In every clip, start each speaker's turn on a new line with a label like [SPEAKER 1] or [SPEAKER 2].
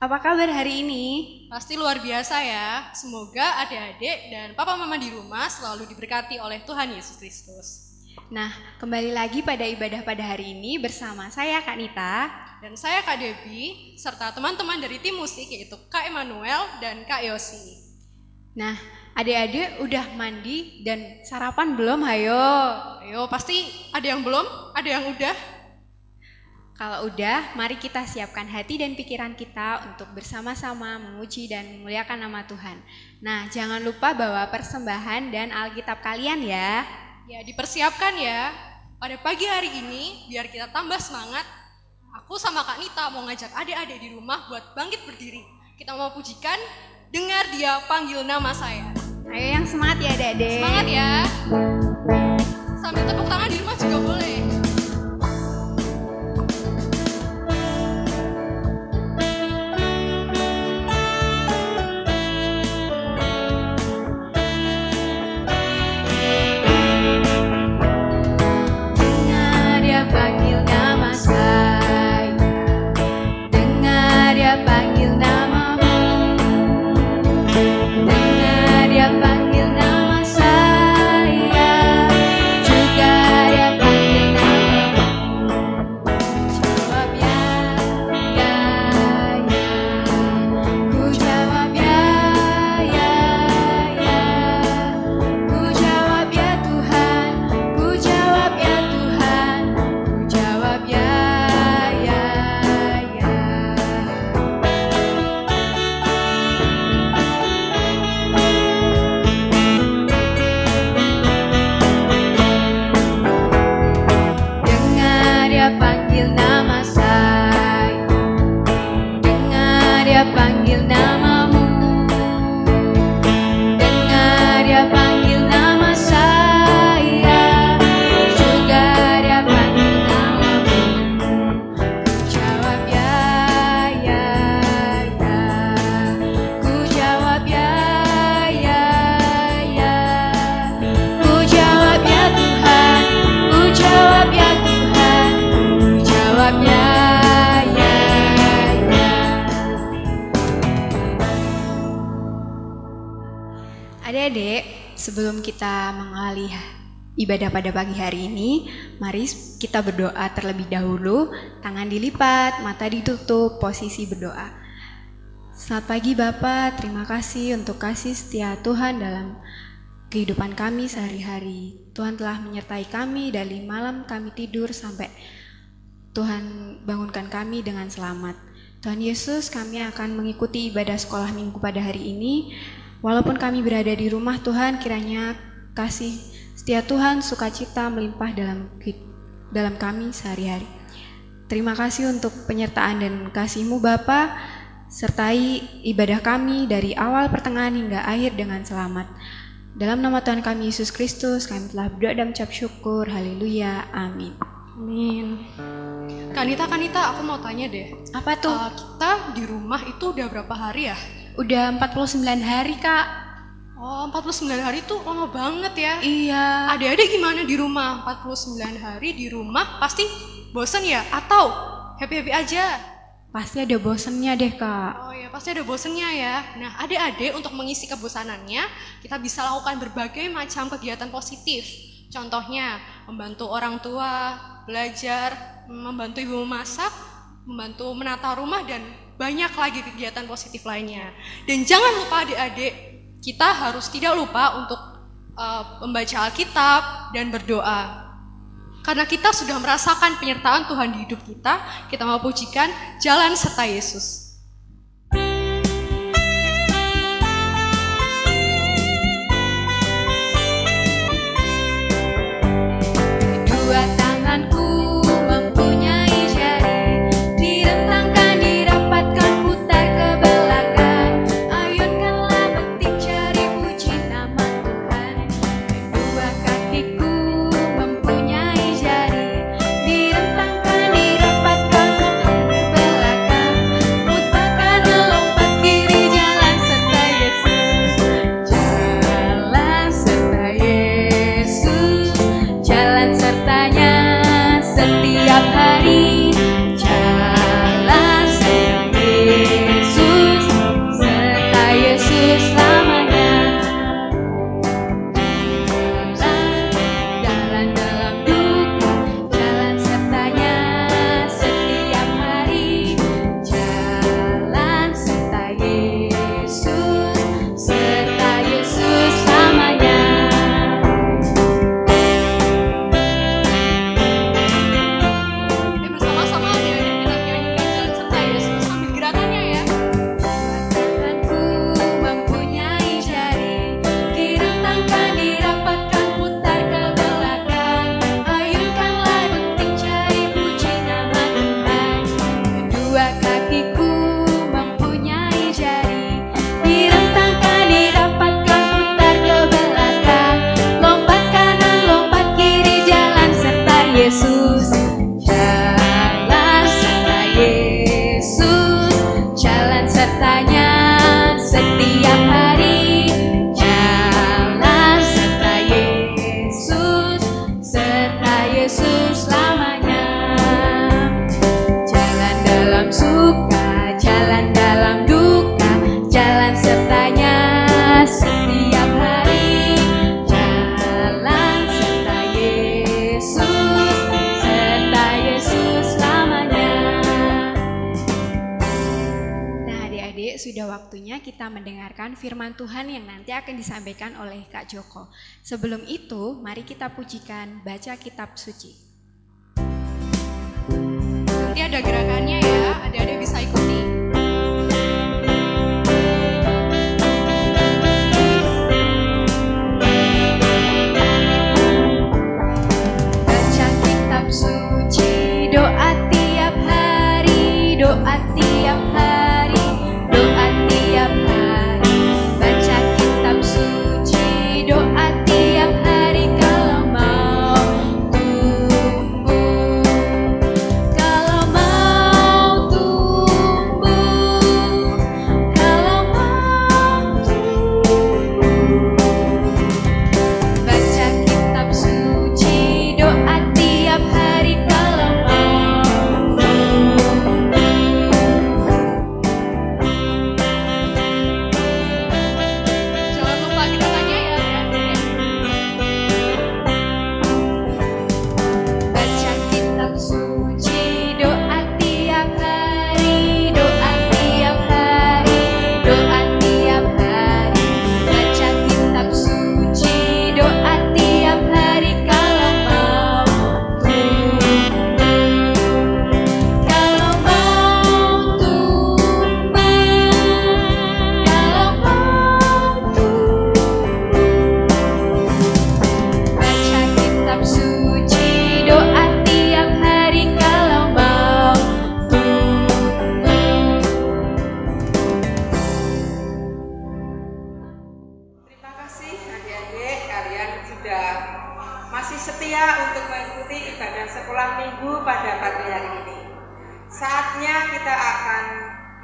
[SPEAKER 1] Apa kabar hari ini?
[SPEAKER 2] Pasti luar biasa ya. Semoga adik-adik dan papa mama di rumah selalu diberkati oleh Tuhan Yesus Kristus.
[SPEAKER 1] Nah, kembali lagi pada ibadah pada hari ini bersama saya Kak Nita
[SPEAKER 2] dan saya Kak Debbie serta teman-teman dari tim musik yaitu Kak Emmanuel dan Kak Yosi.
[SPEAKER 1] Nah, adik-adik udah mandi dan sarapan belum? Hayo.
[SPEAKER 2] Ayo, pasti ada yang belum, ada yang udah.
[SPEAKER 1] Kalau udah, mari kita siapkan hati dan pikiran kita untuk bersama-sama memuji dan memuliakan nama Tuhan. Nah, jangan lupa bawa persembahan dan Alkitab kalian ya.
[SPEAKER 2] Ya, dipersiapkan ya. Pada pagi hari ini, biar kita tambah semangat, aku sama Kak Nita mau ngajak adik-adik di rumah buat bangkit berdiri. Kita mau pujikan, dengar dia panggil nama saya.
[SPEAKER 1] Ayo yang semangat ya adik-adik.
[SPEAKER 2] Semangat ya. Sambil tepuk tangan di rumah juga boleh.
[SPEAKER 1] Adik-adik, sebelum kita mengawali ibadah pada pagi hari ini, mari kita berdoa terlebih dahulu. Tangan dilipat, mata ditutup, posisi berdoa. Selamat pagi Bapak, terima kasih untuk kasih setia Tuhan dalam kehidupan kami sehari-hari. Tuhan telah menyertai kami dari malam kami tidur sampai Tuhan bangunkan kami dengan selamat. Tuhan Yesus, kami akan mengikuti ibadah sekolah minggu pada hari ini. Walaupun kami berada di rumah Tuhan, kiranya kasih setia Tuhan, sukacita melimpah dalam kami sehari-hari. Terima kasih untuk penyertaan dan kasih-Mu Bapa, sertai ibadah kami dari awal pertengahan hingga akhir dengan selamat. Dalam nama Tuhan kami Yesus Kristus, kami telah berdoa dan mengucap syukur. Haleluya, amin.
[SPEAKER 2] Amin. Kanita, aku mau tanya deh.
[SPEAKER 1] Apa tuh?
[SPEAKER 2] Kita di rumah itu udah berapa hari ya?
[SPEAKER 1] Udah 49 hari, Kak.
[SPEAKER 2] Oh, 49 hari tuh lama banget ya.
[SPEAKER 1] Iya.
[SPEAKER 2] Adik-adik gimana di rumah? 49 hari di rumah pasti bosen ya? Atau happy-happy aja?
[SPEAKER 1] Pasti ada bosennya deh, Kak.
[SPEAKER 2] Oh ya, pasti ada bosennya ya. Nah, adik-adik untuk mengisi kebosanannya, kita bisa lakukan berbagai macam kegiatan positif. Contohnya, membantu orang tua, belajar, membantu ibu memasak, membantu menata rumah, dan banyak lagi kegiatan positif lainnya. Dan jangan lupa adik-adik, kita harus tidak lupa untuk membaca Alkitab dan berdoa. Karena kita sudah merasakan penyertaan Tuhan di hidup kita mau pujikan Jalan Serta Yesus.
[SPEAKER 1] Dua tanganku mempunyai jari, direntangkan, dirapatkan, putar ke belakang. Ayunkanlah betik, cari puji nama Tuhan. Kedua kakiku mempunyai jari, direntangkan, dirapatkan, putar ke belakang. waktunya kita mendengarkan firman Tuhan yang nanti akan disampaikan oleh Kak Joko. Sebelum itu, mari kita pujikan baca kitab suci.
[SPEAKER 2] Nanti ada gerakannya ya, adik-adik bisa ikuti.
[SPEAKER 1] Baca kitab suci, doa tiap hari, doa tiap hari, doa tiap hari. Baca kitab suci, doa tiap hari kalau mau tumbuh, kalau mau tumbuh, kalau mau tumbuh. Baca kitab suci, doa tiap hari kalau mau tumbuh.
[SPEAKER 2] Jangan lupa gerakannya ya adik-adik.
[SPEAKER 1] Baca kitab suci, doa tiap hari, doa tiap hari, doa tiap hari. Baca kitab suci, doa tiap hari kalau mau tumbuh, kalau mau tumbuh, kalau mau tumbuh. Baca kitab suci, doa tiap hari kalau mau tumbuh.
[SPEAKER 3] Terima kasih adik-adik, kalian sudah masih setia untuk mengikuti ibadah sekolah minggu pada pagi hari ini. Saatnya kita akan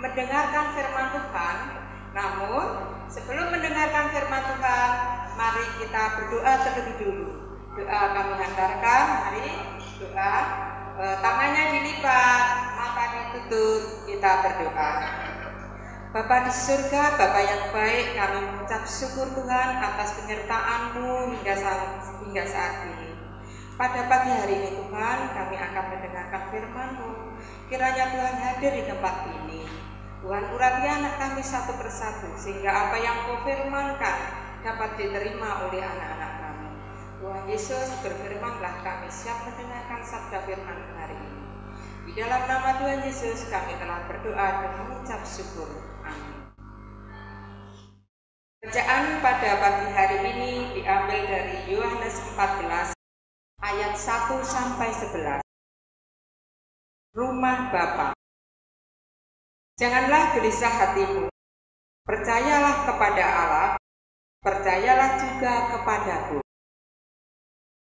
[SPEAKER 3] mendengarkan firman Tuhan. Namun, sebelum mendengarkan firman Tuhan, mari kita berdoa terlebih dulu. Doa kami hantarkan, mari doa. Tangannya dilipat, mata ditutup, kita berdoa. Bapa di surga, Bapa yang baik, kami mengucap syukur Tuhan atas penyertaan-Mu hingga saat ini. Pada pagi hari ini Tuhan, kami akan mendengarkan firman-Mu. Kiranya Tuhan hadir di tempat ini. Tuhan urapi anak kami satu persatu, sehingga apa yang Kau firmankan dapat diterima oleh anak-anak kami. Tuhan Yesus, berfirmanlah, kami siap mendengarkan sabda firman hari ini. Di dalam nama Tuhan Yesus kami telah berdoa dan mengucap syukur. Amin. Bacaan pada pagi hari ini diambil dari Yohanes 14 ayat 1 sampai 11. Rumah Bapa. Janganlah gelisah hatimu. Percayalah kepada Allah, percayalah juga kepadaku.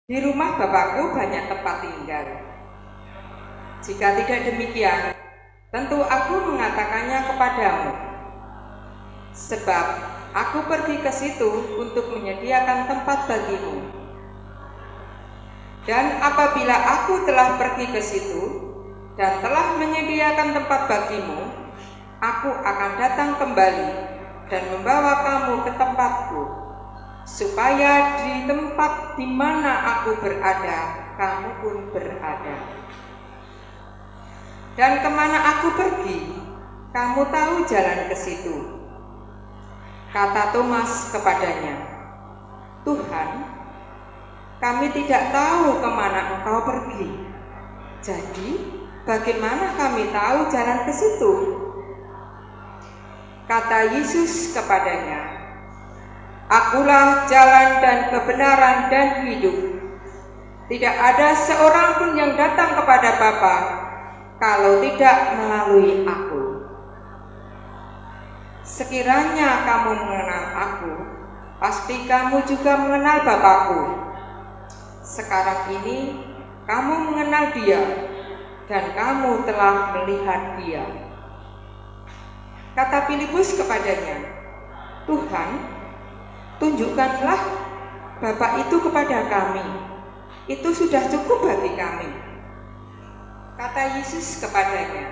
[SPEAKER 3] Di rumah Bapakku banyak tempat tinggal. Jika tidak demikian, tentu aku mengatakannya kepadamu. Sebab aku pergi ke situ untuk menyediakan tempat bagimu. Dan apabila aku telah pergi ke situ dan telah menyediakan tempat bagimu, aku akan datang kembali dan membawa kamu ke tempatku, supaya di tempat di mana aku berada, kamu pun berada. Dan kemana aku pergi, kamu tahu jalan ke situ. Kata Thomas kepadanya, Tuhan, kami tidak tahu kemana Engkau pergi. Jadi, bagaimana kami tahu jalan ke situ? Kata Yesus kepadanya, Akulah jalan dan kebenaran dan hidup. Tidak ada seorang pun yang datang kepada Bapa kalau tidak melalui aku. Sekiranya kamu mengenal aku, pasti kamu juga mengenal Bapakku. Sekarang ini kamu mengenal Dia dan kamu telah melihat Dia. Kata Filipus kepadanya, Tuhan, tunjukkanlah Bapa itu kepada kami. Itu sudah cukup bagi kami. Kata Yesus kepadanya,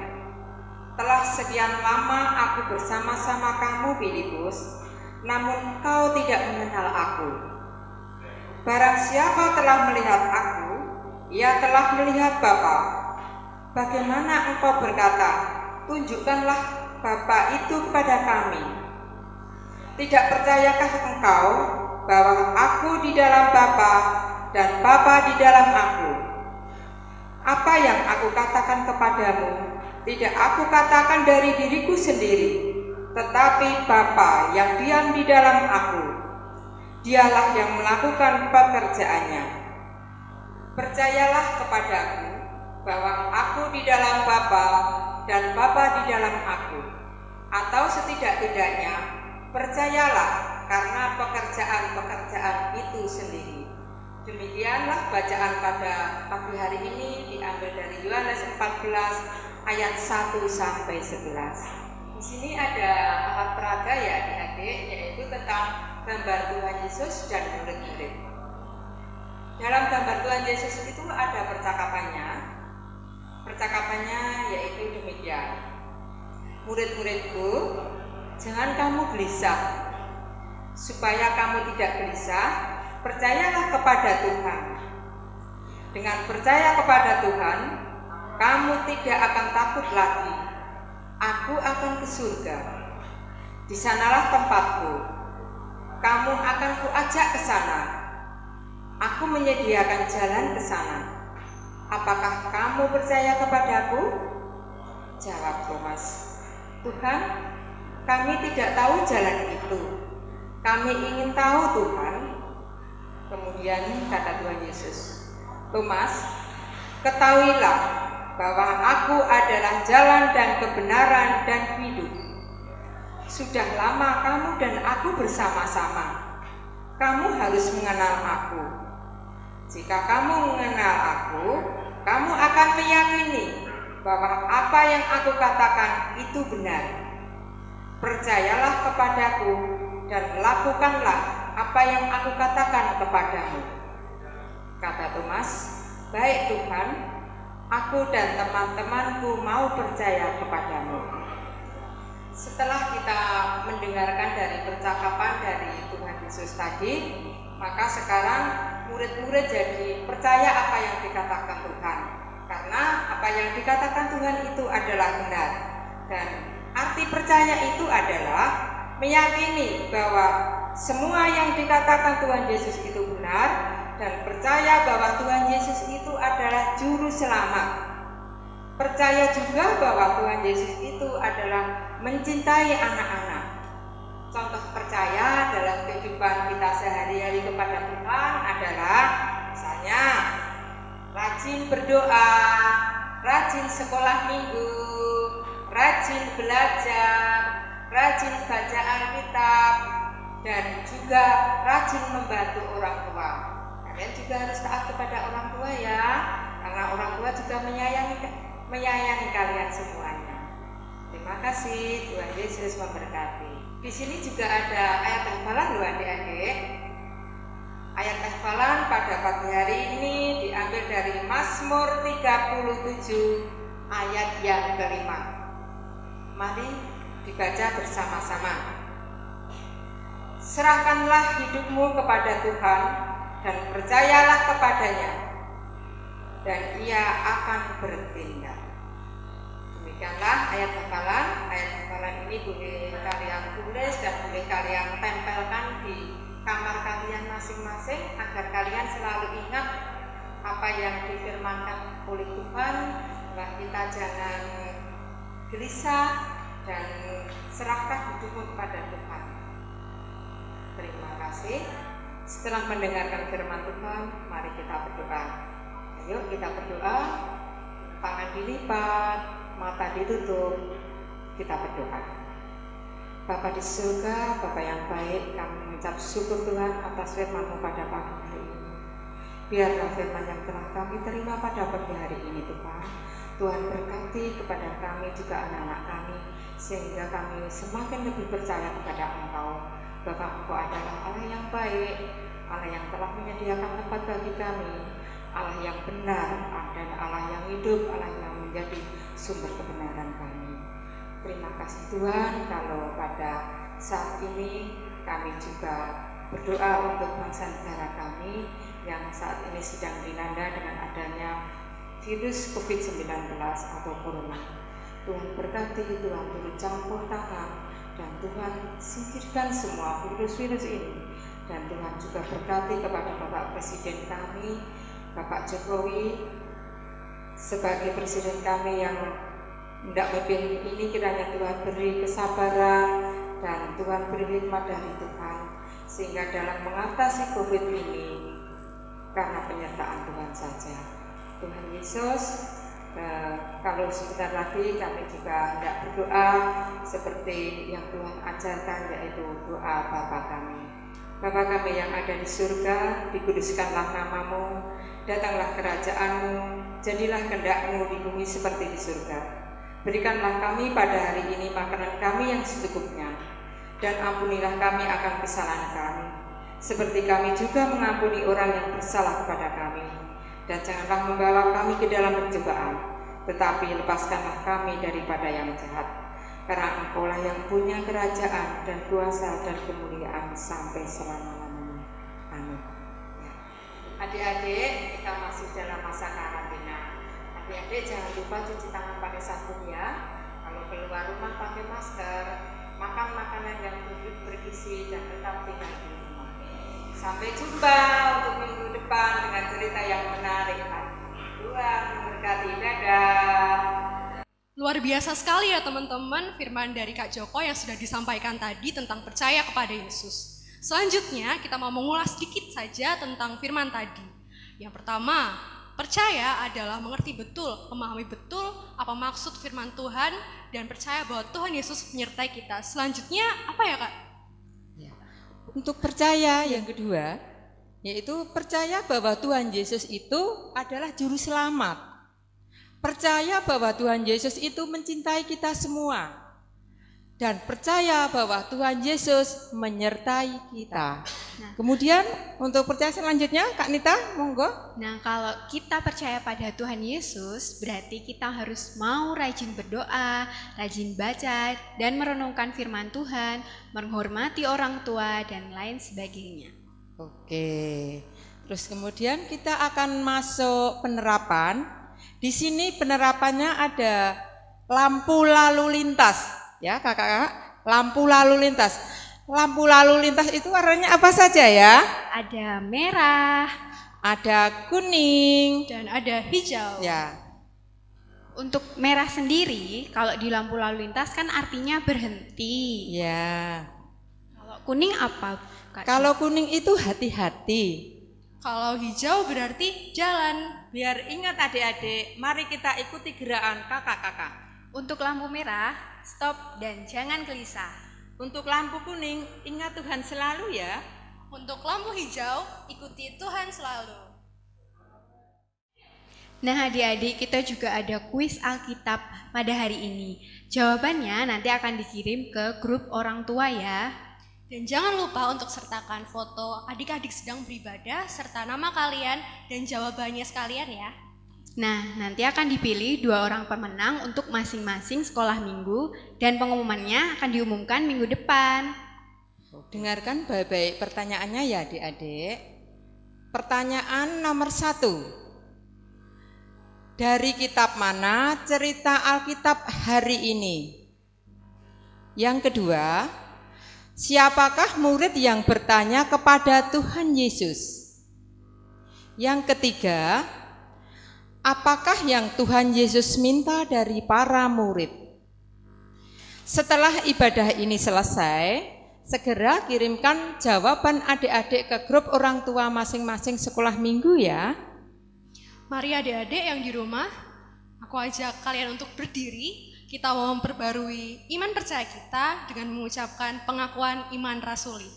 [SPEAKER 3] telah sekian lama aku bersama-sama kamu, Filipus, namun kau tidak mengenal aku. Barang siapa telah melihat aku, ia telah melihat Bapa. Bagaimana engkau berkata, tunjukkanlah Bapa itu kepada kami? Tidak percayakah engkau bahwa aku di dalam Bapa dan Bapa di dalam aku? Apa yang aku katakan kepadamu, tidak aku katakan dari diriku sendiri, tetapi Bapa yang diam di dalam aku, dialah yang melakukan pekerjaannya. Percayalah kepadaku bahwa aku di dalam Bapa dan Bapa di dalam aku, atau setidak-tidaknya percayalah karena pekerjaan-pekerjaan itu sendiri. Demikianlah bacaan pada pagi hari ini diambil dari Yohanes 14 ayat 1 sampai 11. Di sini ada alat peraga ya adik-adik, yaitu tentang gambar Tuhan Yesus dan murid-murid. Dalam gambar Tuhan Yesus itu ada percakapannya. Percakapannya yaitu demikian. Murid-muridku, jangan kamu gelisah. Supaya kamu tidak gelisah, percayalah kepada Tuhan. Dengan percaya kepada Tuhan, kamu tidak akan takut lagi. Aku akan ke surga. Di sanalah tempatku. Kamu akan kuajak ke sana. Aku menyediakan jalan ke sana. Apakah kamu percaya kepadaku? Jawab Thomas, Tuhan, kami tidak tahu jalan itu. Kami ingin tahu Tuhan. Kemudian kata Tuhan Yesus, Thomas, ketahuilah bahwa aku adalah jalan dan kebenaran dan hidup. Sudah lama kamu dan aku bersama-sama. Kamu harus mengenal aku. Jika kamu mengenal aku, kamu akan meyakini bahwa apa yang aku katakan itu benar. Percayalah kepadaku dan lakukanlah apa yang aku katakan kepadamu. Kata Thomas, baik Tuhan, aku dan teman-temanku mau percaya kepadamu. Setelah kita mendengarkan dari percakapan dari Tuhan Yesus tadi, maka sekarang murid-murid jadi percaya apa yang dikatakan Tuhan. Karena apa yang dikatakan Tuhan itu adalah benar. Dan arti percaya itu adalah meyakini bahwa semua yang dikatakan Tuhan Yesus itu benar, dan percaya bahwa Tuhan Yesus itu adalah juru selamat. Percaya juga bahwa Tuhan Yesus itu adalah mencintai anak-anak. Contoh percaya dalam kehidupan kita sehari-hari kepada Tuhan adalah misalnya rajin berdoa, rajin sekolah minggu, rajin belajar, rajin baca Alkitab, dan juga rajin membantu orang tua. Kalian juga harus taat kepada orang tua ya, karena orang tua juga menyayangi kalian semuanya. Terima kasih, Tuhan Yesus memberkati. Di sini juga ada ayat hafalan loh adik-adik. Ayat hafalan pada pagi hari ini diambil dari Mazmur 37 ayat yang kelima. Mari dibaca bersama-sama. Serahkanlah hidupmu kepada Tuhan dan percayalah kepadanya, dan Ia akan bertindak. Demikianlah ayat hafalan. Ayat hafalan ini boleh kalian tulis dan boleh kalian tempelkan di kamar kalian masing-masing agar kalian selalu ingat apa yang difirmankan oleh Tuhan, bahwa kita jangan gelisah dan serahkan hidupmu kepada Tuhan. Terima kasih. Setelah mendengarkan firman Tuhan, mari kita berdoa. Ayo kita berdoa, tangan dilipat, mata ditutup, kita berdoa. Bapa di surga, Bapa yang baik, kami mengucap syukur Tuhan atas firman-Mu pada pagi hari ini. Biarlah firman yang telah kami terima pada pagi hari ini Tuhan, Tuhan berkati kepada kami juga anak-anak kami, sehingga kami semakin lebih percaya kepada Engkau, bahwa Engkau adalah Allah yang baik, Allah yang telah menyediakan tempat bagi kami, Allah yang benar, dan Allah yang hidup, Allah yang menjadi sumber kebenaran kami. Terima kasih Tuhan, kalau pada saat ini kami juga berdoa untuk bangsa negara kami yang saat ini sedang dilanda dengan adanya virus COVID-19 atau Corona. Tuhan berkati, Tuhan turut campur tangan dan Tuhan singkirkan semua virus-virus ini. Dan Tuhan juga berkati kepada Bapak Presiden kami, Bapak Jokowi, sebagai Presiden kami yang hendak memimpin ini, kiranya Tuhan beri kesabaran dan Tuhan beri hikmat dari Tuhan, sehingga dalam mengatasi COVID ini, karena penyertaan Tuhan saja. Tuhan Yesus, kalau sebentar lagi kami juga hendak berdoa seperti yang Tuhan ajarkan, yaitu doa Bapa kami. Bapa kami yang ada di surga, dikuduskanlah namamu, datanglah kerajaanmu, jadilah kehendak-mu di bumi seperti di surga. Berikanlah kami pada hari ini makanan kami yang secukupnya, dan ampunilah kami akan kesalahan kami, seperti kami juga mengampuni orang yang bersalah kepada kami. Dan janganlah membawa kami ke dalam pencobaan, tetapi lepaskanlah kami daripada yang jahat. Karena Engkaulah yang punya kerajaan dan kuasa dan kemuliaan sampai selama-lamanya. Amin. Ya. Adik-adik, kita masih dalam masa karantina. Adik-adik jangan lupa cuci tangan pakai sabun ya. Kalau keluar rumah pakai masker, makan makanan yang bergizi dan tetap tinggal di rumah. Sampai jumpa untuk minggu depan dengan cerita yang menarik. Tuhan memberkati. Dadah.
[SPEAKER 2] Luar biasa sekali ya teman-teman firman dari Kak Joko yang sudah disampaikan tadi tentang percaya kepada Yesus. Selanjutnya kita mau mengulas sedikit saja tentang firman tadi. Yang pertama, percaya adalah mengerti betul, memahami betul apa maksud firman Tuhan dan percaya bahwa Tuhan Yesus menyertai kita. Selanjutnya apa ya Kak?
[SPEAKER 4] Ya. Untuk percaya yang kedua, yaitu percaya bahwa Tuhan Yesus itu adalah juru selamat. Percaya bahwa Tuhan Yesus itu mencintai kita semua. Dan percaya bahwa Tuhan Yesus menyertai kita.
[SPEAKER 1] Nah,
[SPEAKER 4] kemudian untuk percaya selanjutnya, Kak Nita, monggo.
[SPEAKER 1] Nah, kalau kita percaya pada Tuhan Yesus, berarti kita harus mau rajin berdoa, rajin baca, dan merenungkan firman Tuhan, menghormati orang tua, dan lain sebagainya.
[SPEAKER 4] Oke, terus kemudian kita akan masuk penerapan. Di sini penerapannya ada lampu lalu lintas, ya kakak-kakak, lampu lalu lintas. Lampu lalu lintas itu warnanya apa saja ya?
[SPEAKER 1] Ada merah,
[SPEAKER 4] ada kuning,
[SPEAKER 2] Dan ada hijau.
[SPEAKER 4] ya.
[SPEAKER 1] Untuk merah sendiri, kalau di lampu lalu lintas kan artinya berhenti.
[SPEAKER 4] Ya.
[SPEAKER 1] Kalau kuning apa, Kak?
[SPEAKER 4] Kalau kuning itu hati-hati.
[SPEAKER 2] Kalau hijau berarti jalan.
[SPEAKER 4] Biar ingat adik-adik, mari kita ikuti gerakan kakak-kakak.
[SPEAKER 1] Untuk lampu merah, stop dan jangan gelisah.
[SPEAKER 4] Untuk lampu kuning, ingat Tuhan selalu ya.
[SPEAKER 2] Untuk lampu hijau, ikuti Tuhan selalu.
[SPEAKER 1] Nah adik-adik, kita juga ada kuis Alkitab pada hari ini. Jawabannya nanti akan dikirim ke grup orang tua ya.
[SPEAKER 2] Dan jangan lupa untuk sertakan foto adik-adik sedang beribadah serta nama kalian dan jawabannya sekalian ya.
[SPEAKER 1] Nah, nanti akan dipilih 2 orang pemenang untuk masing-masing sekolah minggu dan pengumumannya akan diumumkan minggu depan.
[SPEAKER 4] Dengarkan baik-baik pertanyaannya ya adik-adik. Pertanyaan nomor 1. Dari kitab mana cerita Alkitab hari ini? Yang kedua, siapakah murid yang bertanya kepada Tuhan Yesus? Yang ketiga, apakah yang Tuhan Yesus minta dari para murid? Setelah ibadah ini selesai, segera kirimkan jawaban adik-adik ke grup orang tua masing-masing sekolah minggu ya.
[SPEAKER 2] Mari adik-adik yang di rumah, aku ajak kalian untuk berdiri. Kita mau memperbarui iman percaya kita dengan mengucapkan pengakuan iman rasuli.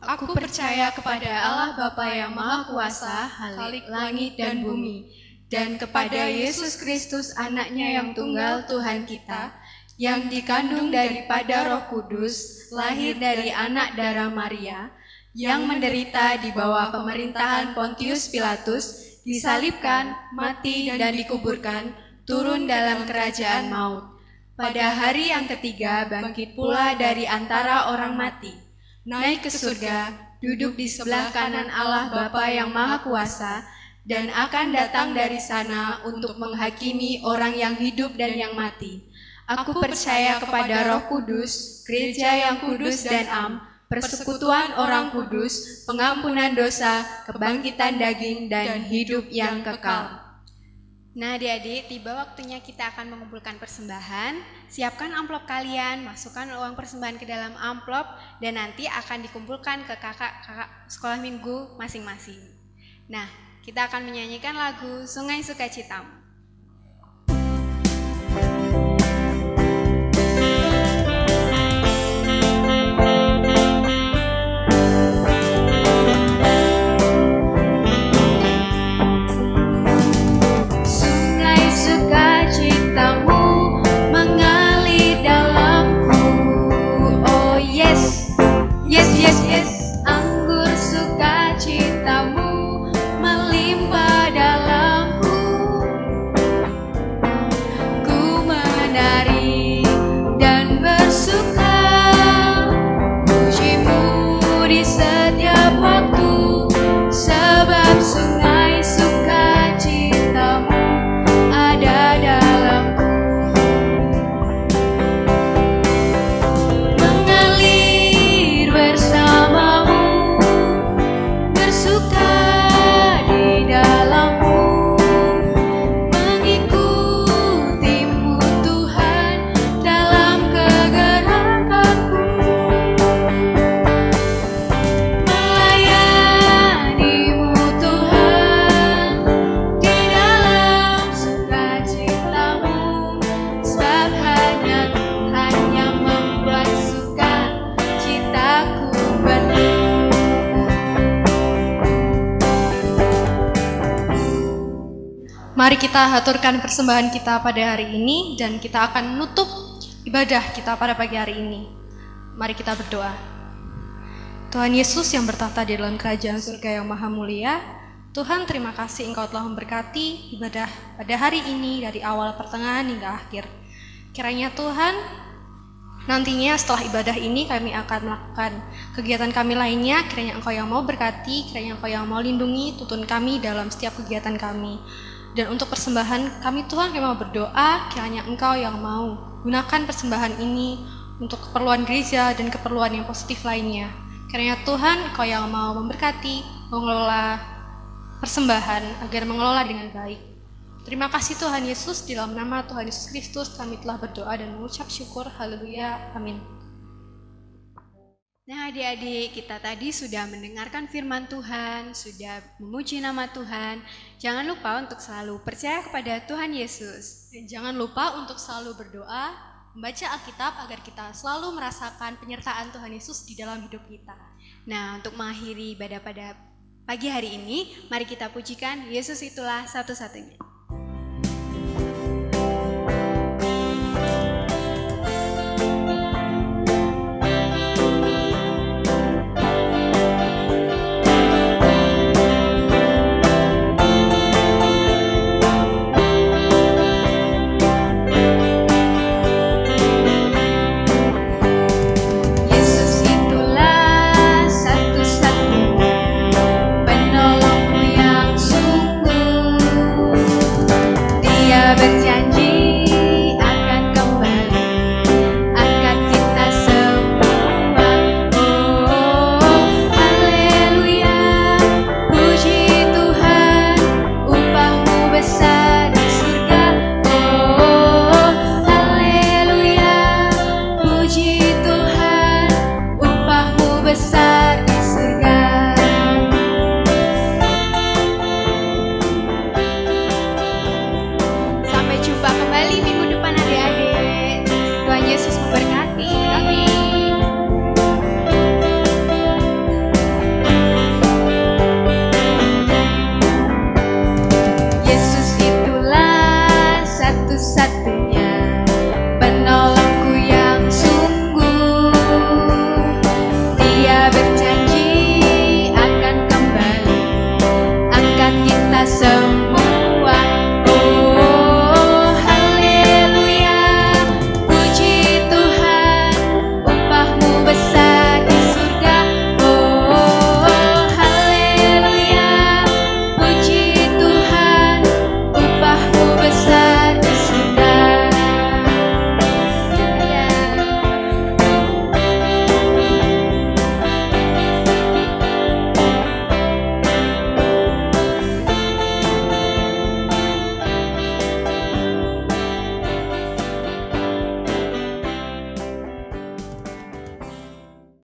[SPEAKER 2] Aku percaya kepada Allah Bapa yang Maha Kuasa, Khalik langit dan bumi, dan kepada Yesus Kristus anaknya yang tunggal Tuhan kita, yang dikandung daripada Roh Kudus, lahir dari anak darah Maria, yang menderita di bawah pemerintahan Pontius Pilatus, disalibkan, mati dan dikuburkan, turun dalam kerajaan maut. Pada hari yang ketiga bangkit pula dari antara orang mati, naik ke surga, duduk di sebelah kanan Allah Bapa yang Maha Kuasa, dan akan datang dari sana untuk menghakimi orang yang hidup dan yang mati.
[SPEAKER 1] Aku percaya kepada Roh Kudus, gereja yang kudus dan am, persekutuan orang kudus, pengampunan dosa, kebangkitan daging, dan hidup yang kekal. Nah adik-adik, tiba waktunya kita akan mengumpulkan persembahan. Siapkan amplop kalian, masukkan uang persembahan ke dalam amplop, dan nanti akan dikumpulkan ke kakak-kakak sekolah minggu masing-masing. Nah, kita akan menyanyikan lagu Sungai Sukacitamu.
[SPEAKER 2] Mari kita haturkan persembahan kita pada hari ini dan kita akan menutup ibadah kita pada pagi hari ini. Mari kita berdoa. Tuhan Yesus yang bertahta di dalam kerajaan surga yang maha mulia, Tuhan terima kasih Engkau telah memberkati ibadah pada hari ini dari awal pertengahan hingga akhir. Kiranya Tuhan, nantinya setelah ibadah ini kami akan melakukan kegiatan kami lainnya, kiranya Engkau yang mau berkati, kiranya Engkau yang mau lindungi, tuntun kami dalam setiap kegiatan kami. Dan untuk persembahan kami Tuhan, kami mau berdoa, kiranya Engkau yang mau gunakan persembahan ini untuk keperluan gereja dan keperluan yang positif lainnya. Kiranya Tuhan, Engkau yang mau memberkati, mengelola persembahan agar mengelola dengan baik. Terima kasih Tuhan Yesus, di dalam nama Tuhan Yesus Kristus kami telah berdoa dan mengucap syukur. Haleluya, amin.
[SPEAKER 1] Nah adik-adik, kita tadi sudah mendengarkan firman Tuhan, sudah memuji nama Tuhan. Jangan lupa untuk selalu percaya kepada Tuhan Yesus.
[SPEAKER 2] Dan jangan lupa untuk selalu berdoa, membaca Alkitab agar kita selalu merasakan penyertaan Tuhan Yesus di dalam hidup kita.
[SPEAKER 1] Nah untuk mengakhiri ibadah pada pagi hari ini, mari kita pujikan Yesus itulah satu-satunya.